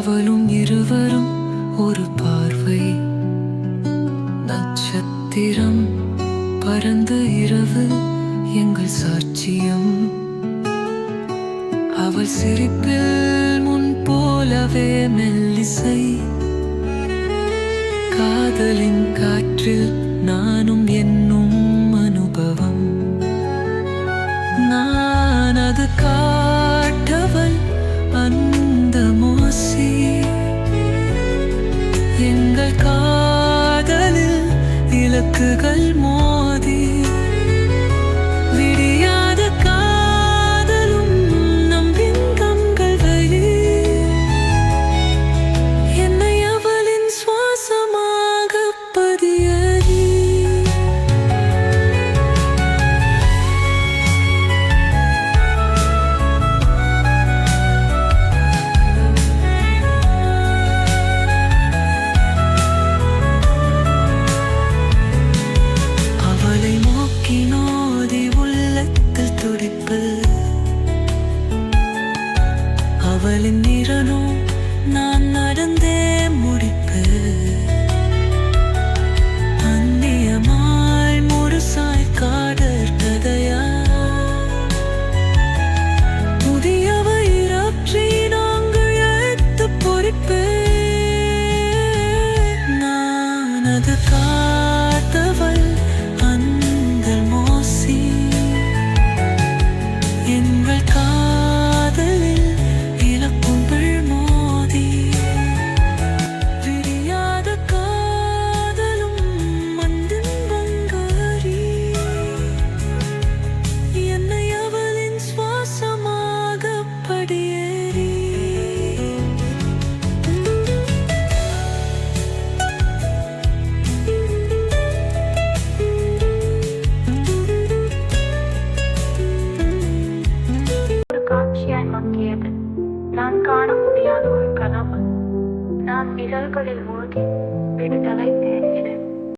அவளும் இருவரும் ஒரு பார்வை. நட்சத்திரம் பறந்து இரவு எங்கள் சாட்சியம். அவள் சிரிப்பில் முன் போலவே மெல்லிசை. காதலின் காற்றில் நானும் என்னும் அனுபவம். நான் அது காட்டவள் அந்த மோசி. எங்கள் காதலில் இலக்குகள் மோதி விடியாத காதலும் நம் பிங்கங்கள் வழி. என்னை அவளின் சுவாசமாக பதியறி. அவளை நோக்கி நோதி உள்ளத்தில் துடிப்பு. அவளின் நிறனோ நான் நடந்தே முடிப்பு. அந்நியமாய் முழுசாய் காதல் கதையா. புதியவை இறற்றி நாங்கள் எழுத்து பொறிப்பு. நான் அது காத்தவள் அந்த மோசி. எங்கள் காதலில் இலக்குகள் மோதி விடியாத காதலும் மந்தின் பங்காரி. என்னை அவளின் சுவாசமாக படியேறி. ஒரு காட்சியாய் மங்கியது. நான் காண முடியாத ஒரு கனவு. நான் இதழ்களில்